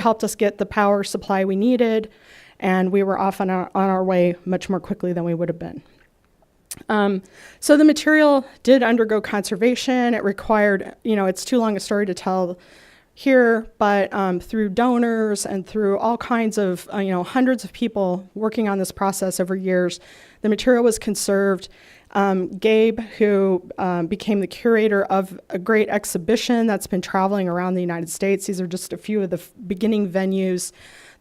helped us get the power supply we needed, and we were off on our way much more quickly than we would have been. So the material did undergo conservation. It required, it's too long a story to tell here, but through donors and through all kinds of, hundreds of people working on this process over years, the material was conserved. Gabe, who became the curator of a great exhibition that's been traveling around the United States. These are just a few of the beginning venues.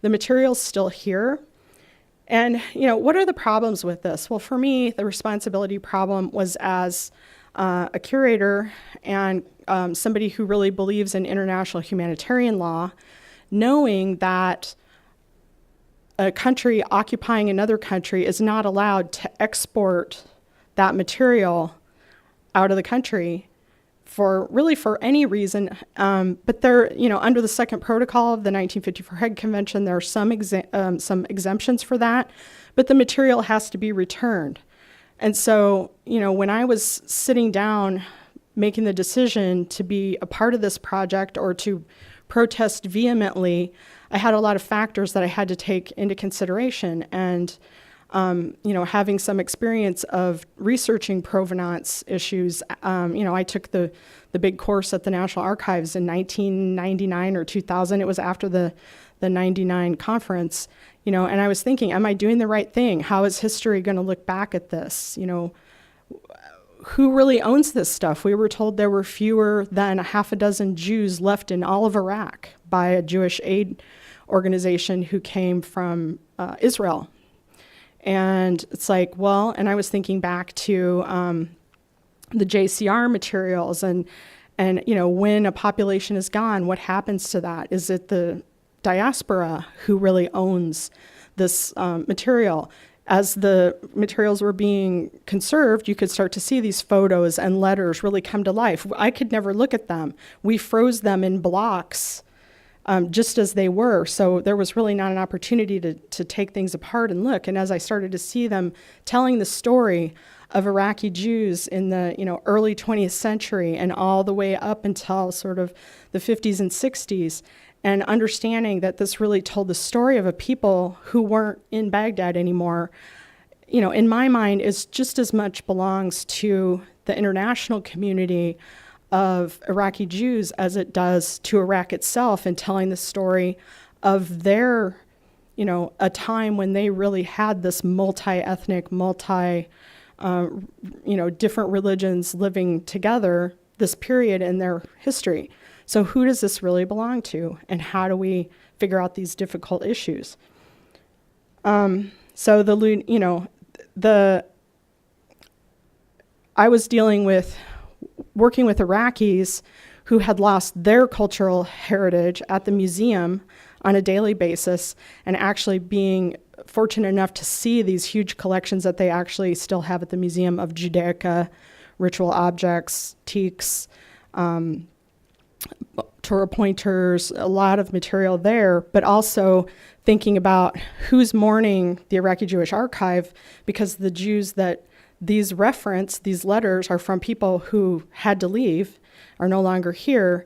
The material's still here. And, what are the problems with this? Well, for me, the responsibility problem was as a curator and somebody who really believes in international humanitarian law, knowing that a country occupying another country is not allowed to export that material out of the country for any reason. But there, under the second protocol of the 1954 Hague Convention, there are some exemptions for that, but the material has to be returned. And so, when I was sitting down making the decision to be a part of this project or to protest vehemently, I had a lot of factors that I had to take into consideration. And having some experience of researching provenance issues, I took the big course at the National Archives in 1999 or 2000. It was after the 99 conference, and I was thinking, am I doing the right thing? How is history going to look back at this? Who really owns this stuff? We were told there were fewer than a half a dozen Jews left in all of Iraq by a Jewish aid organization who came from Israel. And it's like, well, and I was thinking back to the JCR materials and when a population is gone, what happens to that? Is it the diaspora who really owns this material? As the materials were being conserved, you could start to see these photos and letters really come to life. I could never look at them. We froze them in blocks just as they were. So there was really not an opportunity to take things apart and look. And as I started to see them telling the story of Iraqi Jews in the early 20th century and all the way up until sort of the 50s and 60s, and understanding that this really told the story of a people who weren't in Baghdad anymore, in my mind, is just as much belongs to the international community of Iraqi Jews as it does to Iraq itself, and telling the story of their, a time when they really had this multi-ethnic, different religions living together, this period in their history. So who does this really belong to, and how do we figure out these difficult issues? I was working with Iraqis who had lost their cultural heritage at the museum on a daily basis, and actually being fortunate enough to see these huge collections that they actually still have at the museum of Judaica, ritual objects, teaks, Torah pointers, a lot of material there, but also thinking about who's mourning the Iraqi Jewish Archive, because the Jews that these letters are from people who had to leave, are no longer here.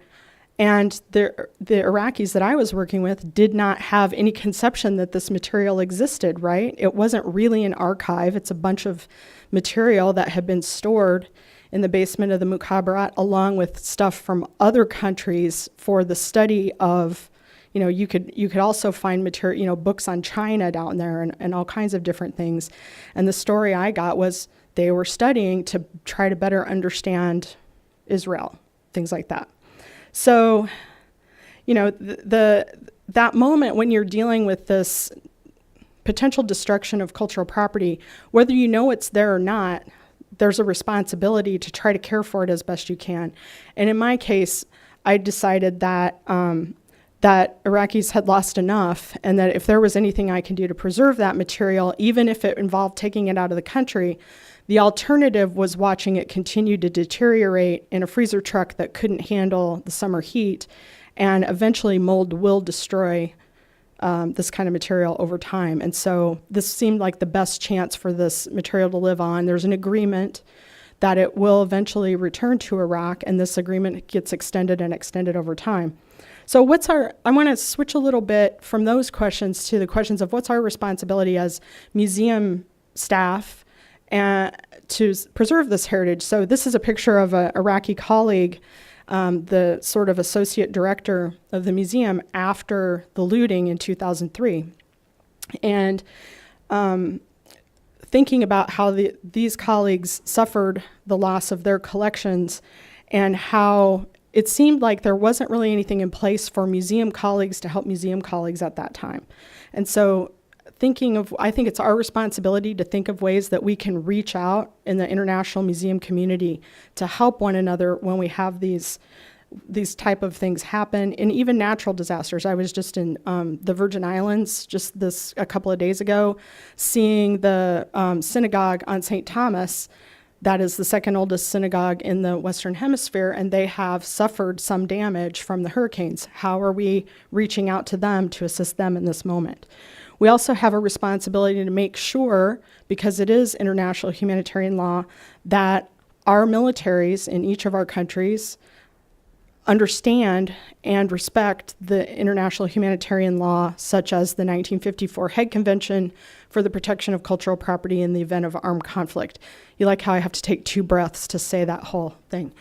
And the Iraqis that I was working with did not have any conception that this material existed, right? It wasn't really an archive. It's a bunch of material that had been stored in the basement of the Mukhabarat, along with stuff from other countries for the study of, you could also find material, books on China down there and all kinds of different things. And the story I got was they were studying to try to better understand Israel, things like that. So, that moment when you're dealing with this potential destruction of cultural property, whether you know it's there or not, there's a responsibility to try to care for it as best you can. And in my case, I decided that that Iraqis had lost enough, and that if there was anything I can do to preserve that material, even if it involved taking it out of the country, the alternative was watching it continue to deteriorate in a freezer truck that couldn't handle the summer heat, and eventually mold will destroy this kind of material over time. And so this seemed like the best chance for this material to live on. There's an agreement that it will eventually return to Iraq, and this agreement gets extended and extended over time. So I want to switch a little bit from those questions to the questions of what's our responsibility as museum staff to preserve this heritage. So this is a picture of an Iraqi colleague, the sort of associate director of the museum after the looting in 2003. And thinking about how these colleagues suffered the loss of their collections and how it seemed like there wasn't really anything in place for museum colleagues to help museum colleagues at that time. And so I think it's our responsibility to think of ways that we can reach out in the international museum community to help one another when we have these type of things happen, and even natural disasters. I was just in the Virgin Islands just a couple of days ago, seeing the synagogue on St. Thomas. That is the second oldest synagogue in the Western Hemisphere, and they have suffered some damage from the hurricanes. How are we reaching out to them to assist them in this moment? We also have a responsibility to make sure, because it is international humanitarian law, that our militaries in each of our countries understand and respect the international humanitarian law, such as the 1954 Hague Convention for the protection of cultural property in the event of armed conflict. You like how I have to take 2 breaths to say that whole thing.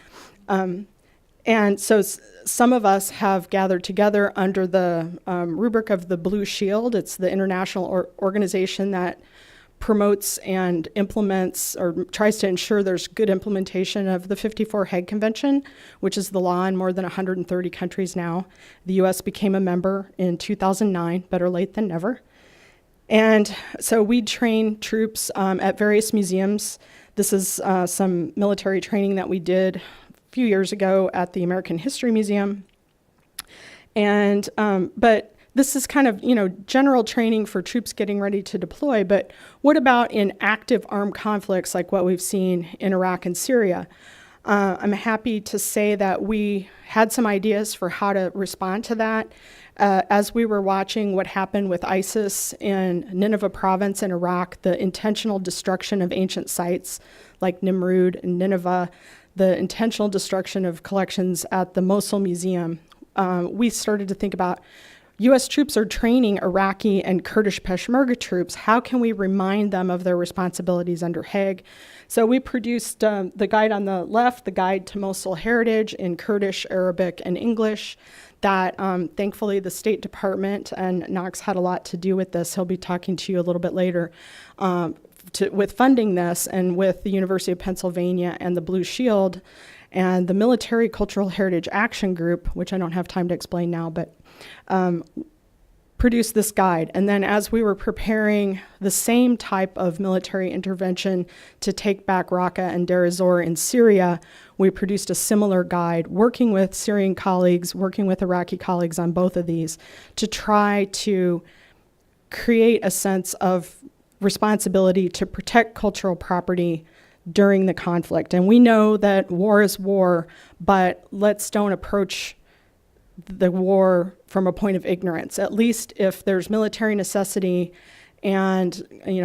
And so some of us have gathered together under the rubric of the Blue Shield. It's the international organization that promotes and implements or tries to ensure there's good implementation of the 54 Hague Convention, which is the law in more than 130 countries now. The U.S. became a member in 2009, better late than never. And so we train troops at various museums. This is some military training that we did a few years ago at the American History Museum. And but this is kind of, general training for troops getting ready to deploy, but what about in active armed conflicts like what we've seen in Iraq and Syria? I'm happy to say that we had some ideas for how to respond to that. As we were watching what happened with ISIS in Nineveh province in Iraq, the intentional destruction of ancient sites like Nimrud and Nineveh, the intentional destruction of collections at the Mosul Museum, we started to think about U.S. troops are training Iraqi and Kurdish Peshmerga troops. How can we remind them of their responsibilities under Hague? So we produced the guide on the left, the Guide to Mosul Heritage in Kurdish, Arabic, and English. That thankfully the State Department, and Knox had a lot to do with this. He'll be talking to you a little bit later with funding this, and with the University of Pennsylvania and the Blue Shield and the Military Cultural Heritage Action Group, which I don't have time to explain now, but produced this guide. And then as we were preparing the same type of military intervention to take back Raqqa and Deir ez-Zor in Syria, we produced a similar guide, working with Syrian colleagues, working with Iraqi colleagues on both of these, to try to create a sense of responsibility to protect cultural property during the conflict. And we know that war is war, but let's don't approach the war from a point of ignorance. At least if there's military necessity and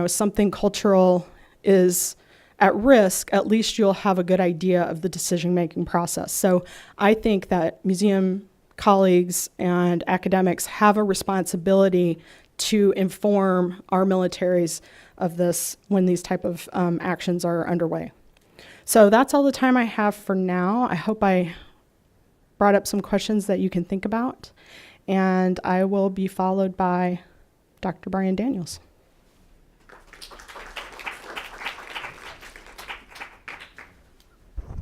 something cultural is at risk, at least you'll have a good idea of the decision-making process. So I think that museum colleagues and academics have a responsibility to inform our militaries of this when these type of actions are underway. So that's all the time I have for now. I hope I brought up some questions that you can think about, and I will be followed by Dr. Brian Daniels.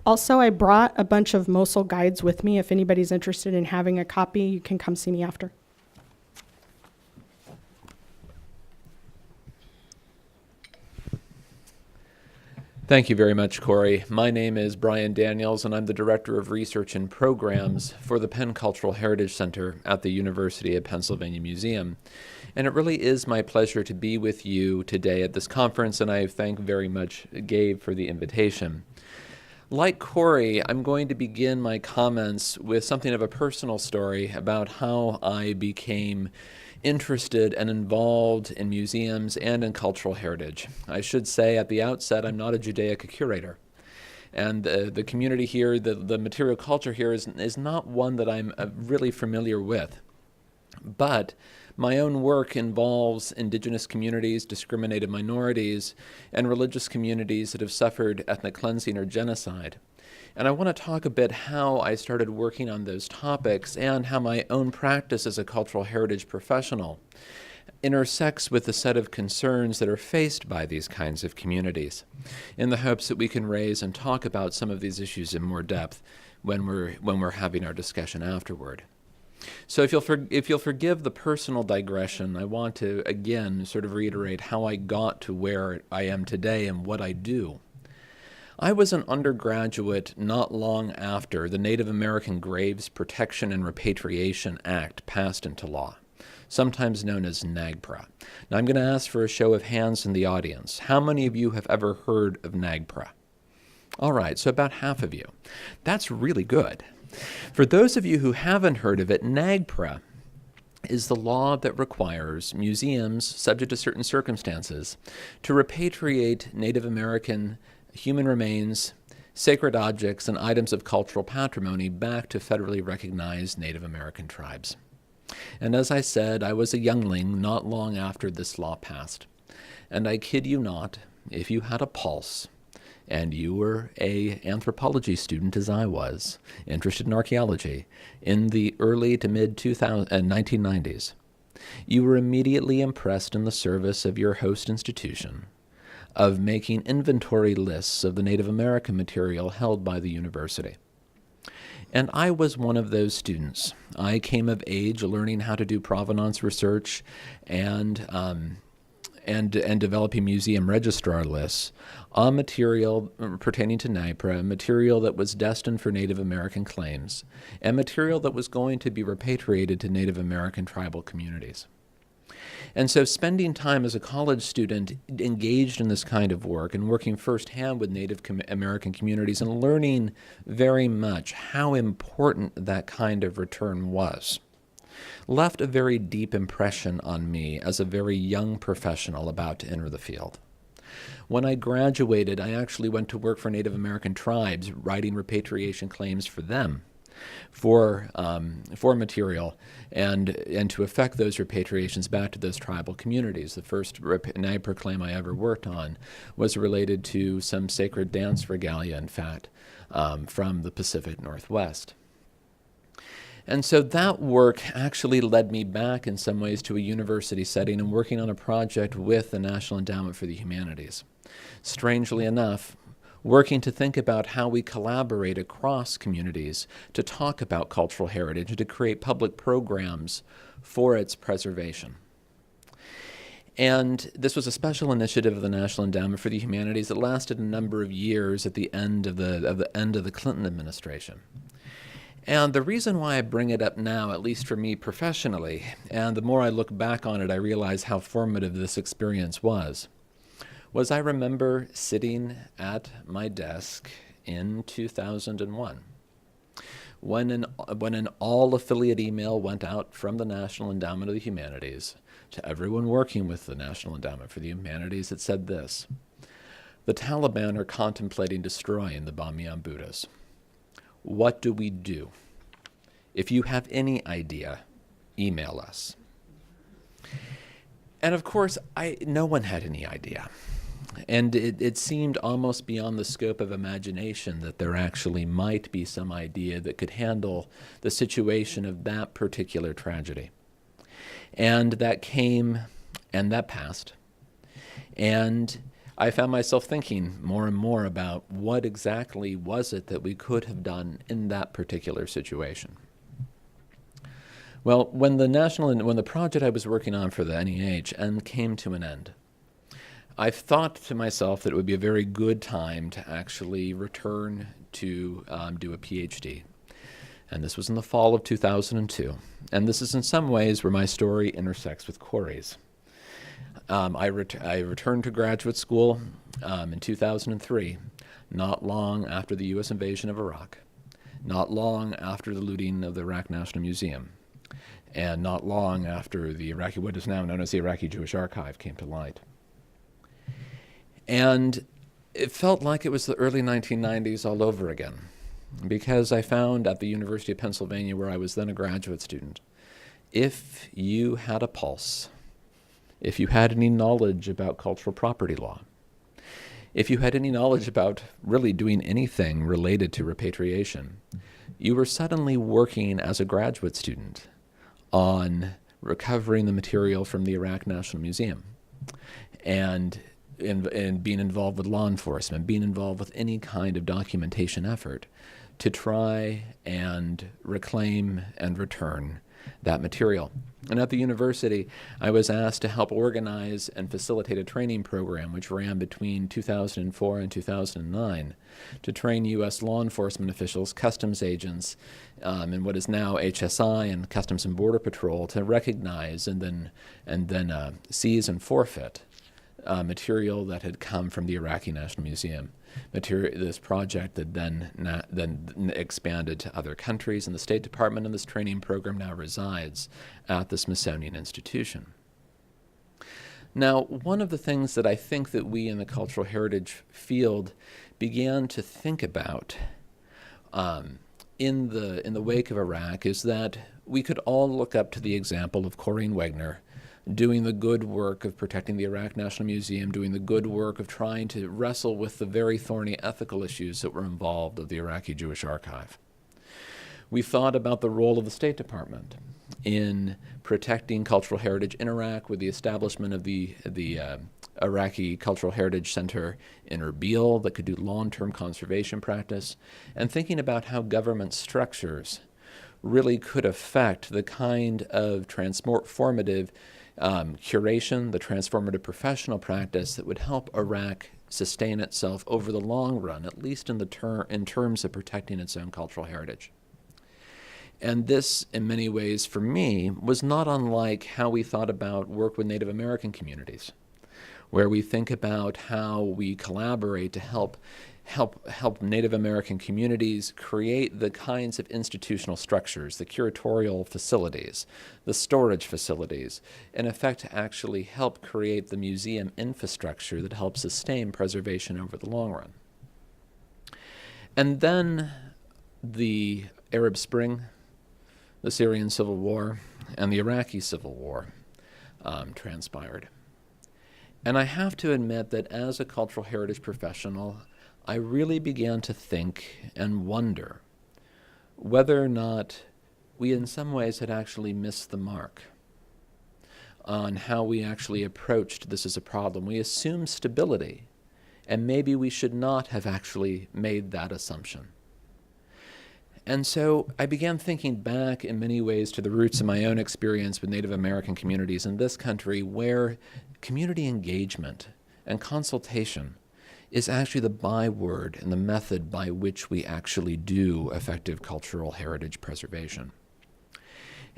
Also, I brought a bunch of Mosul guides with me. If anybody's interested in having a copy, you can come see me after. Thank you very much, Corey. My name is Brian Daniels, and I'm the Director of Research and Programs for the Penn Cultural Heritage Center at the University of Pennsylvania Museum. And it really is my pleasure to be with you today at this conference, and I thank very much Gabe for the invitation. Like Corey, I'm going to begin my comments with something of a personal story about how I became interested and involved in museums and in cultural heritage. I should say at the outset, I'm not a Judaica curator. And the community here, the material culture here is not one that I'm really familiar with. But my own work involves indigenous communities, discriminated minorities, and religious communities that have suffered ethnic cleansing or genocide. And I want to talk a bit how I started working on those topics and how my own practice as a cultural heritage professional intersects with the set of concerns that are faced by these kinds of communities, in the hopes that we can raise and talk about some of these issues in more depth when we're having our discussion afterward. So if you'll forgive the personal digression, I want to again sort of reiterate how I got to where I am today and what I do. I was an undergraduate not long after the Native American Graves Protection and Repatriation Act passed into law, sometimes known as NAGPRA. Now I'm going to ask for a show of hands in the audience. How many of you have ever heard of NAGPRA? All right, so about half of you. That's really good. For those of you who haven't heard of it, NAGPRA is the law that requires museums, subject to certain circumstances, to repatriate Native American human remains, sacred objects, and items of cultural patrimony back to federally recognized Native American tribes. And as I said, I was a youngling not long after this law passed. And I kid you not, if you had a pulse, and you were an anthropology student as I was, interested in archaeology, in the early to mid 1990s, you were immediately impressed in the service of your host institution of making inventory lists of the Native American material held by the university. And I was one of those students. I came of age learning how to do provenance research and developing museum registrar lists on material pertaining to NAGPRA, material that was destined for Native American claims, and material that was going to be repatriated to Native American tribal communities. And so spending time as a college student engaged in this kind of work and working firsthand with Native American communities and learning very much how important that kind of return was left a very deep impression on me as a very young professional about to enter the field. When I graduated, I actually went to work for Native American tribes, writing repatriation claims for them, for material, and to effect those repatriations back to those tribal communities. The first NAGPRA claim I ever worked on was related to some sacred dance regalia, in fact, from the Pacific Northwest. And so that work actually led me back in some ways to a university setting and working on a project with the National Endowment for the Humanities. Strangely enough, working to think about how we collaborate across communities to talk about cultural heritage and to create public programs for its preservation. And this was a special initiative of the National Endowment for the Humanities that lasted a number of years at the end of the Clinton administration. And the reason why I bring it up now, at least for me professionally, and the more I look back on it, I realize how formative this experience was I remember sitting at my desk in 2001 when an all-affiliate email went out from the National Endowment of the Humanities to everyone working with the National Endowment for the Humanities that said this: the Taliban are contemplating destroying the Bamiyan Buddhas. What do we do? If you have any idea, email us. And of course, no one had any idea. And it seemed almost beyond the scope of imagination that there actually might be some idea that could handle the situation of that particular tragedy. And that came, and that passed. And I found myself thinking more and more about what exactly was it that we could have done in that particular situation. Well, when the project I was working on for the NEH came to an end, I thought to myself that it would be a very good time to actually return to do a PhD. And this was in the fall of 2002. And this is in some ways where my story intersects with Corey's. I returned to graduate school in 2003, not long after the U.S. invasion of Iraq, not long after the looting of the Iraq National Museum, and not long after what is now known as the Iraqi Jewish Archive came to light. And it felt like it was the early 1990s all over again, because I found at the University of Pennsylvania, where I was then a graduate student, if you had a pulse, if you had any knowledge about cultural property law, if you had any knowledge about really doing anything related to repatriation, you were suddenly working as a graduate student on recovering the material from the Iraq National Museum and being involved with law enforcement, being involved with any kind of documentation effort to try and reclaim and return that material. And at the university, I was asked to help organize and facilitate a training program which ran between 2004 and 2009 to train U.S. law enforcement officials, customs agents, and what is now HSI and Customs and Border Patrol to recognize and then seize and forfeit material that had come from the Iraqi National Museum. This project that then expanded to other countries, and the State Department, and this training program now resides at the Smithsonian Institution. Now, one of the things that I think that we in the cultural heritage field began to think about in the wake of Iraq is that we could all look up to the example of Corinne Wegner doing the good work of protecting the Iraq National Museum, doing the good work of trying to wrestle with the very thorny ethical issues that were involved of the Iraqi Jewish Archive. We thought about the role of the State Department in protecting cultural heritage in Iraq with the establishment of the Iraqi Cultural Heritage Center in Erbil that could do long-term conservation practice, and thinking about how government structures really could affect the kind of transformative curation, the transformative professional practice that would help Iraq sustain itself over the long run, at least in terms of protecting its own cultural heritage. And this, in many ways, for me, was not unlike how we thought about work with Native American communities, where we think about how we collaborate to help Native American communities create the kinds of institutional structures, the curatorial facilities, the storage facilities, in effect to actually help create the museum infrastructure that helps sustain preservation over the long run. And then the Arab Spring, the Syrian Civil War, and the Iraqi Civil War transpired. And I have to admit that as a cultural heritage professional, I really began to think and wonder whether or not we in some ways had actually missed the mark on how we actually approached this as a problem. We assumed stability, and maybe we should not have actually made that assumption. And so I began thinking back in many ways to the roots of my own experience with Native American communities in this country, where community engagement and consultation is actually the byword and the method by which we actually do effective cultural heritage preservation.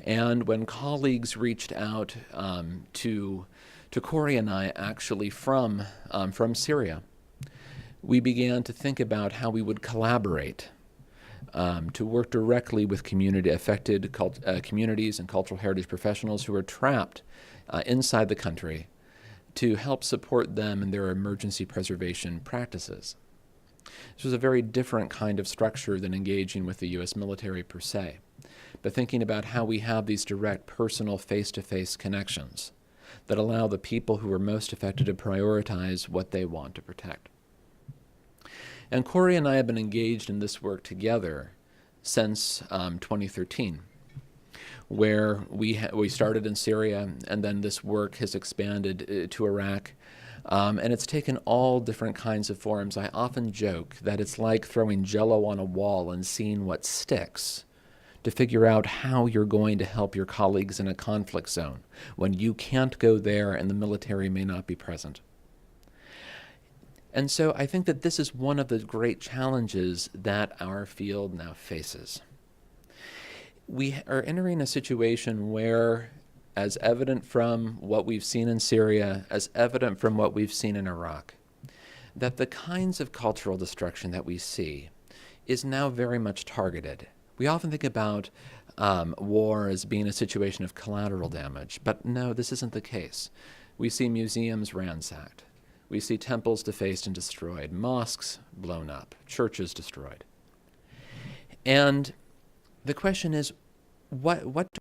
And when colleagues reached out to Corey and I, actually from Syria, we began to think about how we would collaborate to work directly with affected communities and cultural heritage professionals who are trapped inside the country, to help support them in their emergency preservation practices. This was a very different kind of structure than engaging with the U.S. military per se, but thinking about how we have these direct, personal, face-to-face connections that allow the people who are most affected to prioritize what they want to protect. And Corey and I have been engaged in this work together since 2013. Where we started in Syria, and then this work has expanded to Iraq, and it's taken all different kinds of forms. I often joke that it's like throwing Jell-O on a wall and seeing what sticks to figure out how you're going to help your colleagues in a conflict zone when you can't go there and the military may not be present. And so I think that this is one of the great challenges that our field now faces. We are entering a situation where, as evident from what we've seen in Syria, as evident from what we've seen in Iraq, that the kinds of cultural destruction that we see is now very much targeted. We often think about war as being a situation of collateral damage, but no, this isn't the case. We see museums ransacked. We see temples defaced and destroyed, mosques blown up, churches destroyed. And the question is, what do